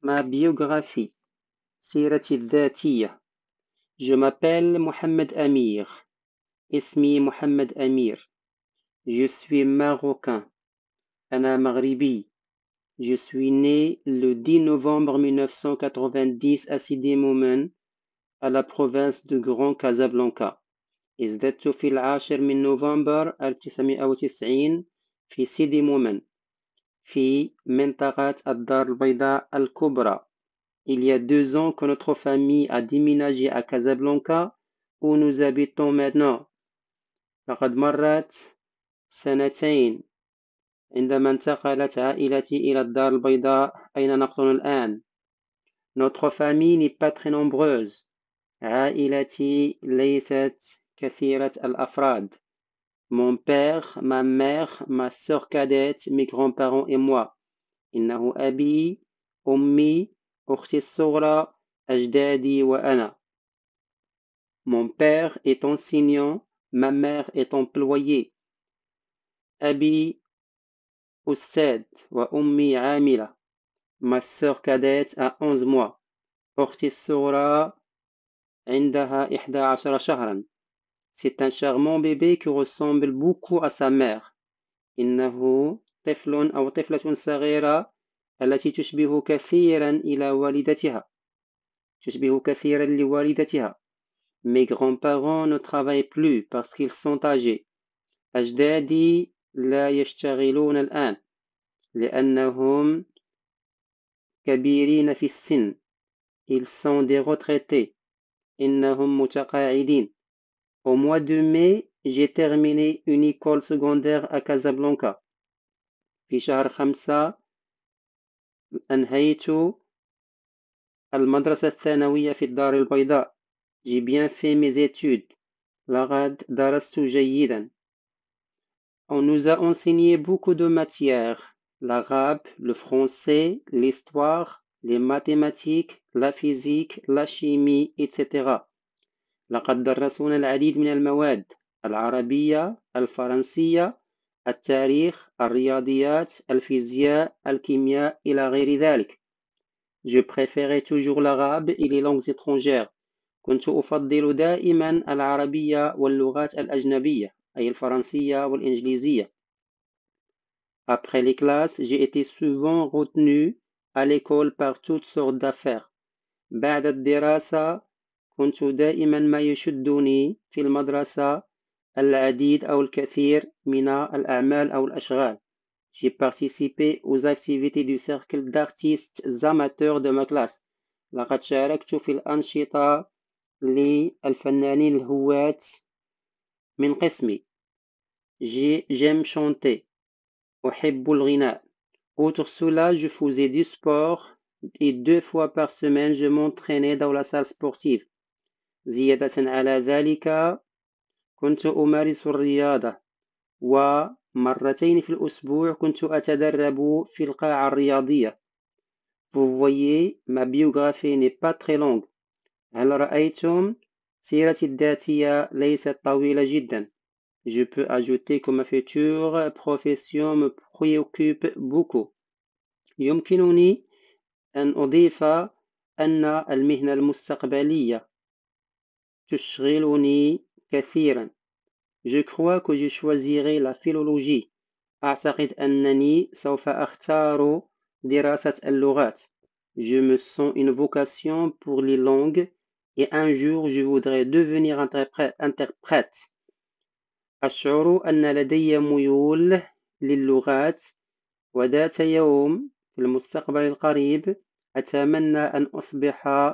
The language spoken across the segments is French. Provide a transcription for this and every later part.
Ma biographie, سيرتي الذاتية. Je m'appelle Mohamed Amir. اسمي محمد أمير. Je suis marocain. أنا مغربي. Je suis né le 10 novembre 1990 à Sidi Moumen, à la province de Grand Casablanca. ازددت في 10 من نوفمبر 1990 في سيدي مومن في منطقة الدار البيضاء الكبرى. Il y a 2 ans que notre famille a déménagé à Casablanca, où nous habitons maintenant. لقد مرت سنتين عندما انتقلت عائلتي إلى الدار البيضاء أين نقطن الآن. Notre famille n'est pas très nombreuse. عائلتي ليست كثيرة الأفراد. Mon père, ma mère, ma sœur cadette, mes grands-parents et moi. إنه أبي، أمي، أختي الصغرى، أجدادي وأنا. Mon père est enseignant, ma mère est employée. أبي أستاذ وأمي عاملة. Ma sœur cadette a 11 mois. أختي الصغرى عندها 11 شهرا. C'est un charmant bébé qui ressemble beaucoup à sa mère. إنه طفل أو طفلة صغيرة التي تشبه كثيرا إلى والدتها. تشبه كثيرا لوالدتها. Mes grands-parents ne travaillent plus parce qu'ils sont âgés. أجدادي لا يشتغلون الآن لأنهم كبيرين في السن. Ils sont des retraités. إنهم متقاعدين. Au mois de mai, j'ai terminé une école secondaire à Casablanca. في شهر 5 أنهيت المدرسة الثانوية في الدار البيضاء. J'ai bien fait mes études. لقد درست جيدا. On nous a enseigné beaucoup de matières, l'arabe, le français, l'histoire, les mathématiques, la physique, la chimie, etc. لقد درسونا العديد من المواد: العربية، الفرنسية، التاريخ، الرياضيات، الفيزياء، الكيمياء إلى غير ذلك. Je préférais toujours l'arabe et les langues étrangères. كنت أفضل دائما العربية واللغات الأجنبية، أي الفرنسية والإنجليزية. Après les classes, j'ai été souvent retenu à l'école par toutes sortes d'affaires. بعد الدراسة كنت دائما ما يشدني في المدرسة العديد أو الكثير من الأعمال أو الأشغال. J'ai participé aux activités du cercle d'artistes amateurs de ma classe. لقد شاركت في الأنشطة للفنانين الهواة من قسمي. J'aime chanter. أحب الغناء. Outre cela, je faisais du sport et 2 fois par semaine, je m'entraînais dans la salle sportive. زيادة على ذلك كنت أمارس الرياضة، ومرتين في الأسبوع كنت أتدرب في القاعة الرياضية. Vous voyez, ma biographie n'est pas très longue. هل رأيتم؟ سيرتي الذاتية ليست طويلة جدا. Je peux ajouter que ma future profession me préoccupe beaucoup. يمكنني أن أضيف أن المهنة المستقبلية تشغلني كثيرا. Je crois que je choisirai la philologie. أعتقد أنني سوف أختار دراسة اللغات. Je me sens une vocation pour les langues et un jour je voudrais devenir interprète. أشعر أن لدي ميول للغات وذات يوم في المستقبل القريب أتمنى أن أصبح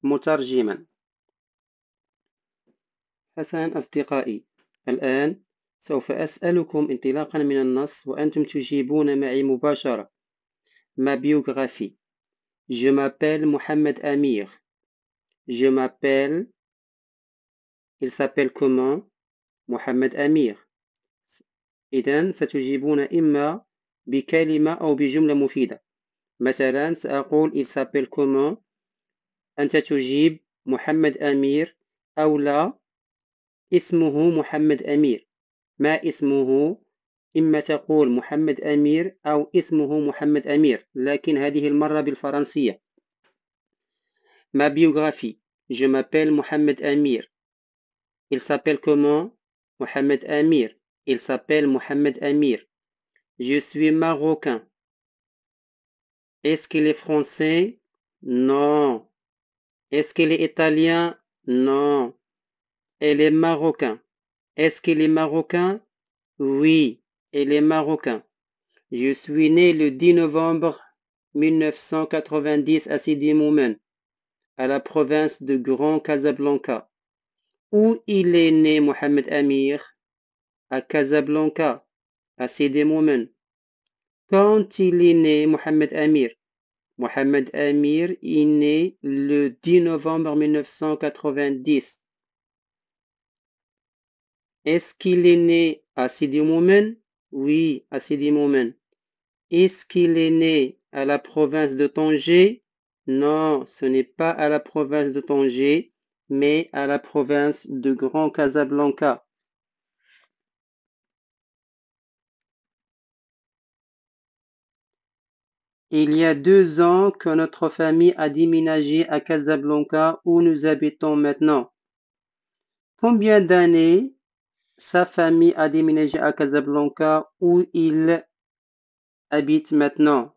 مترجما. حسنا أصدقائي، الآن سوف أسألكم انطلاقا من النص وأنتم تجيبون معي مباشرة. Ma biographie. Je m'appelle Mohamed Amir. Je m'appelle. Il s'appelle comment? Mohamed Amir. إذن ستجيبون إما بكلمة أو بجملة مفيدة. مثلا سأقول il s'appelle comment. أنت تجيب محمد أمير أو لا اسمه محمد أمير. ما اسمه؟ إما تقول محمد أمير أو اسمه محمد أمير، لكن هذه المرة بالفرنسية. Ma biographie. Je m'appelle Mohamed Amir. Il s'appelle comment? Mohamed Amir. Il s'appelle Mohamed Amir. Je suis marocain. Est-ce qu'il est français? Non. Est-ce qu'il est italien? Non. Elle est marocain. Est-ce qu'il est marocain? Oui, elle est marocain. Je suis né le 10 novembre 1990 à Sidi Moumen, à la province de Grand Casablanca. Où il est né Mohamed Amir? À Casablanca, à Sidi Moumen. Quand il est né Mohamed Amir? Mohamed Amir est né le 10 novembre 1990. Est-ce qu'il est né à Sidi Moumen? Oui, à Sidi Moumen. Est-ce qu'il est né à la province de Tanger? Non, ce n'est pas à la province de Tanger, mais à la province de Grand Casablanca. Il y a 2 ans que notre famille a déménagé à Casablanca où nous habitons maintenant. Combien d'années sa famille a déménagé à Casablanca où il habite maintenant?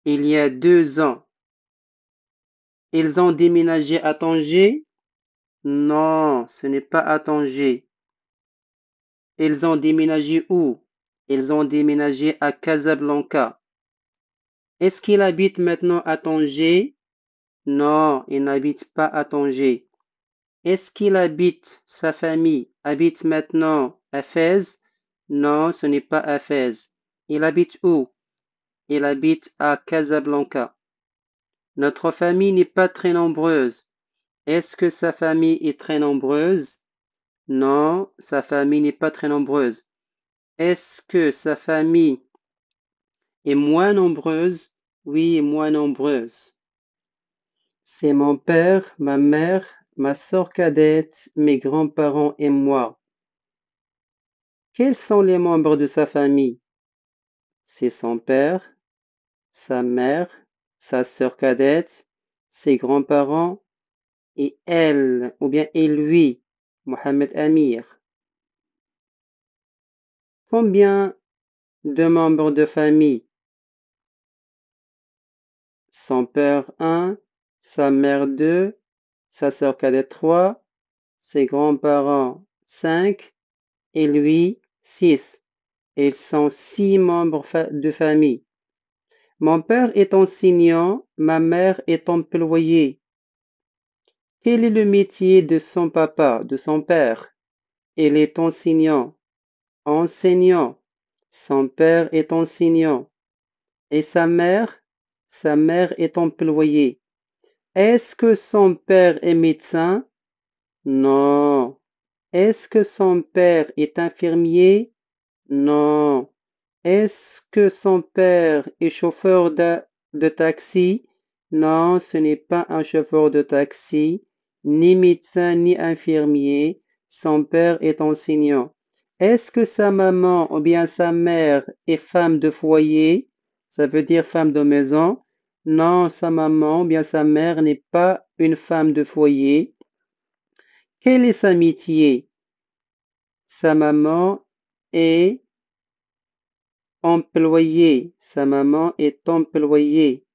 Il y a 2 ans. Ils ont déménagé à Tanger? Non, ce n'est pas à Tanger. Ils ont déménagé où? Ils ont déménagé à Casablanca. Est-ce qu'il habite maintenant à Tanger? Non, il n'habite pas à Tanger. Est-ce qu'il habite, sa famille habite maintenant à Fès? Non, ce n'est pas à Fès. Il habite où? Il habite à Casablanca. Notre famille n'est pas très nombreuse. Est-ce que sa famille est très nombreuse? Non, sa famille n'est pas très nombreuse. Est-ce que sa famille est moins nombreuse? Oui, moins nombreuse. C'est mon père, ma mère, ma sœur cadette, mes grands-parents et moi. Quels sont les membres de sa famille? C'est son père, sa mère, sa sœur cadette, ses grands-parents et elle, ou bien et lui, Mohamed Amir. Combien de membres de famille? Son père 1, sa mère 2, sa sœur cadette 3, ses grands-parents 5 et lui 6. Ils sont 6 membres de famille. Mon père est enseignant, ma mère est employée. Quel est le métier de son papa, de son père? Il est enseignant. Enseignant. Son père est enseignant. Et sa mère? Sa mère est employée. Est-ce que son père est médecin? Non. Est-ce que son père est infirmier? Non. Est-ce que son père est chauffeur de taxi? Non, ce n'est pas un chauffeur de taxi, ni médecin, ni infirmier. Son père est enseignant. Est-ce que sa maman ou bien sa mère est femme de foyer? Ça veut dire femme de maison. Non, sa maman ou bien sa mère n'est pas une femme de foyer. Quel est sa métier? Sa maman est employée. Sa maman est employée.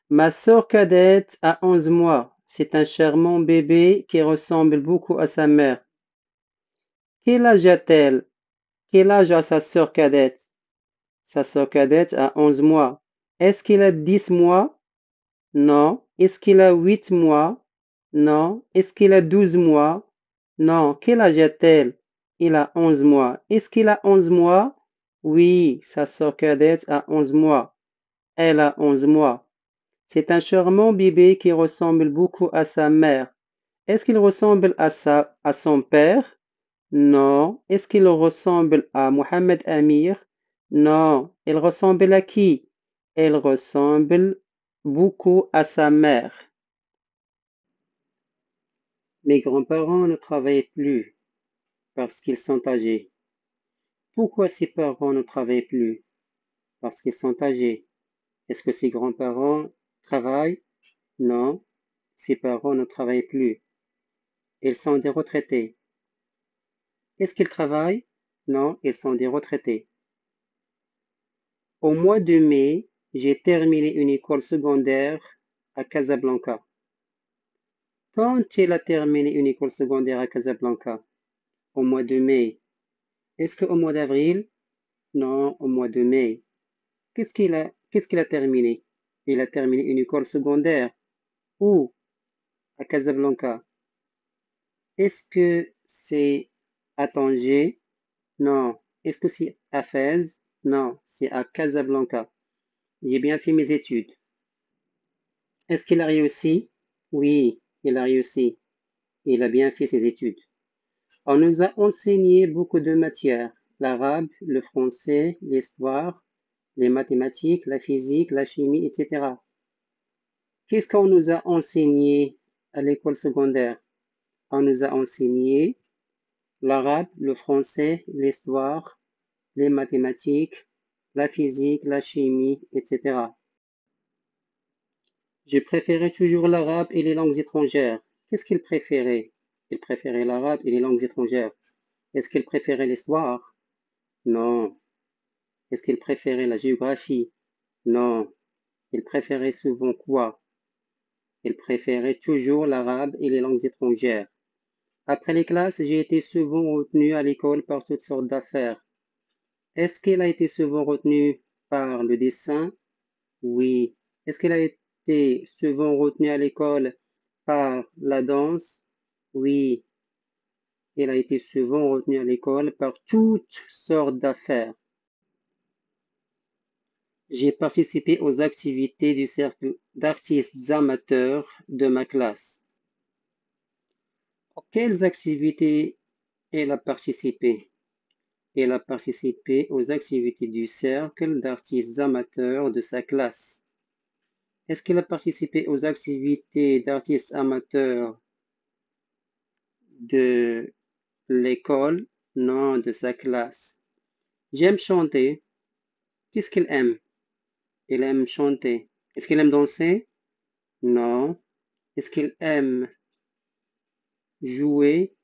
Ma sœur cadette a 11 mois. C'est un charmant bébé qui ressemble beaucoup à sa mère. Quel âge a-t-elle? Quel âge a sa sœur cadette? Sa sœur cadette a 11 mois. Est-ce qu'il a 10 mois? Non. Est-ce qu'il a 8 mois? Non. Est-ce qu'il a 12 mois? Non. Quel âge a-t-elle? Il a 11 mois. Est-ce qu'il a 11 mois? Oui, sa sœur cadette a 11 mois. Elle a 11 mois. C'est un charmant bébé qui ressemble beaucoup à sa mère. Est-ce qu'il ressemble à son père? Non. Est-ce qu'il ressemble à Mohamed Amir? Non. Il ressemble à qui? Elle ressemble beaucoup à sa mère. Mes grands-parents ne travaillaient plus. Parce qu'ils sont âgés. Pourquoi ses parents ne travaillent plus? Parce qu'ils sont âgés. Est-ce que ses grands-parents travaillent? Non, ses parents ne travaillent plus. Ils sont des retraités. Est-ce qu'ils travaillent? Non, ils sont des retraités. Au mois de mai, j'ai terminé une école secondaire à Casablanca. Quand il a terminé une école secondaire à Casablanca? Au mois de mai. Est-ce qu'au mois d'avril? Non, au mois de mai. Qu'est-ce qu'il a terminé? Il a terminé une école secondaire. Où? À Casablanca. Est-ce que c'est à Tanger? Non. Est-ce que c'est à Fès? Non, c'est à Casablanca. J'ai bien fait mes études. Est-ce qu'il a réussi? Oui, il a réussi. Il a bien fait ses études. On nous a enseigné beaucoup de matières. L'arabe, le français, l'histoire, les mathématiques, la physique, la chimie, etc. Qu'est-ce qu'on nous a enseigné à l'école secondaire? On nous a enseigné l'arabe, le français, l'histoire, les mathématiques, la physique, la chimie, etc. Je préférais toujours l'arabe et les langues étrangères. Qu'est-ce qu'il préférait? Il préférait l'arabe et les langues étrangères. Est-ce qu'il préférait l'histoire? Non. Est-ce qu'il préférait la géographie? Non. Il préférait souvent quoi? Il préférait toujours l'arabe et les langues étrangères. Après les classes, j'ai été souvent retenu à l'école par toutes sortes d'affaires. Est-ce qu'il a été souvent retenu par le dessin? Oui. Est-ce qu'il a été souvent retenu à l'école par la danse? Oui. Il a été souvent retenu à l'école par toutes sortes d'affaires. J'ai participé aux activités du cercle d'artistes amateurs de ma classe. Auxquelles activités elle a participé? Elle a participé aux activités du cercle d'artistes amateurs de sa classe. Est-ce qu'elle a participé aux activités d'artistes amateurs de l'école? Non, de sa classe. J'aime chanter. Qu'est-ce qu'elle aime? Elle aime chanter. Est-ce qu'elle aime danser? Non. Est-ce qu'elle aime jouer?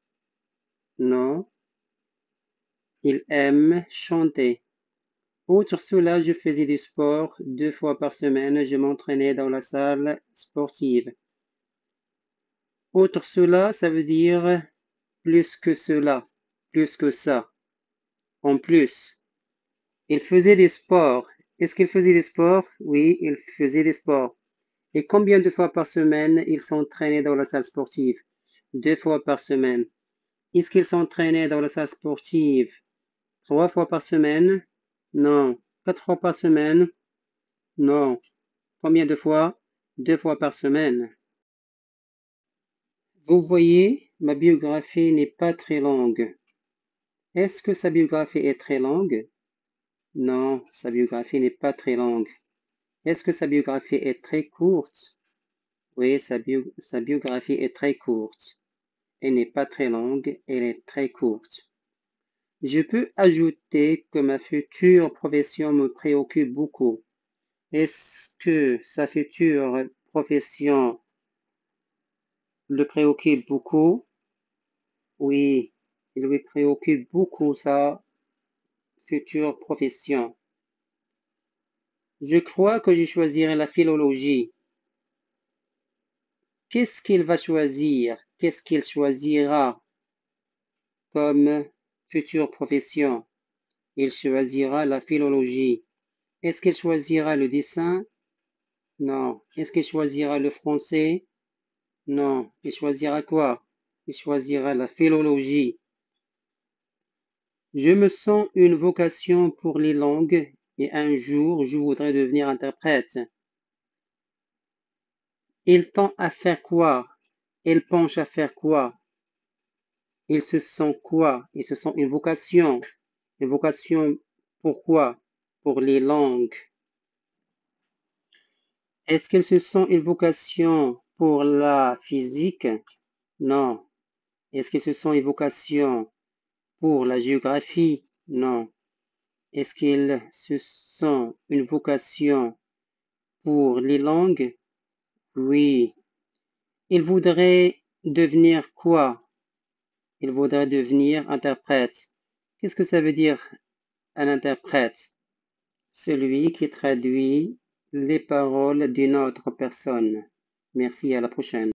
Non. Il aime chanter. Outre cela, je faisais du sport 2 fois par semaine. Je m'entraînais dans la salle sportive. Outre cela, ça veut dire plus que cela, plus que ça, en plus. Il faisait des sports. Est-ce qu'il faisait des sports? Oui, il faisait des sports. Et combien de fois par semaine il s'entraînait dans la salle sportive? 2 fois par semaine. Est-ce qu'il s'entraînait dans la salle sportive 3 fois par semaine? Non. 4 fois par semaine? Non. Combien de fois? 2 fois par semaine. Vous voyez, ma biographie n'est pas très longue. Est-ce que sa biographie est très longue? Non, sa biographie n'est pas très longue. Est-ce que sa biographie est très courte? Oui, sa biographie est très courte. Elle n'est pas très longue, elle est très courte. Je peux ajouter que ma future profession me préoccupe beaucoup. Est-ce que sa future profession le préoccupe beaucoup? Oui, il lui préoccupe beaucoup sa future profession. Je crois que je choisirai la philologie. Qu'est-ce qu'il va choisir? Qu'est-ce qu'il choisira comme future profession? Il choisira la philologie. Est-ce qu'il choisira le dessin? Non. Est-ce qu'il choisira le français? Non. Il choisira quoi? Il choisira la philologie. Je me sens une vocation pour les langues et un jour je voudrais devenir interprète. Il tend à faire quoi? Il penche à faire quoi? Il se sent quoi? Il se sent une vocation. Une vocation pourquoi? Pour les langues. Est-ce qu'il se sent une vocation pour la physique? Non. Est-ce qu'il se sent une vocation Pour la géographie? Non. Est-ce qu'il se sent une vocation pour les langues? Oui. Il voudrait devenir quoi? Il voudrait devenir interprète. Qu'est-ce que ça veut dire, un interprète? Celui qui traduit les paroles d'une autre personne. Merci, à la prochaine.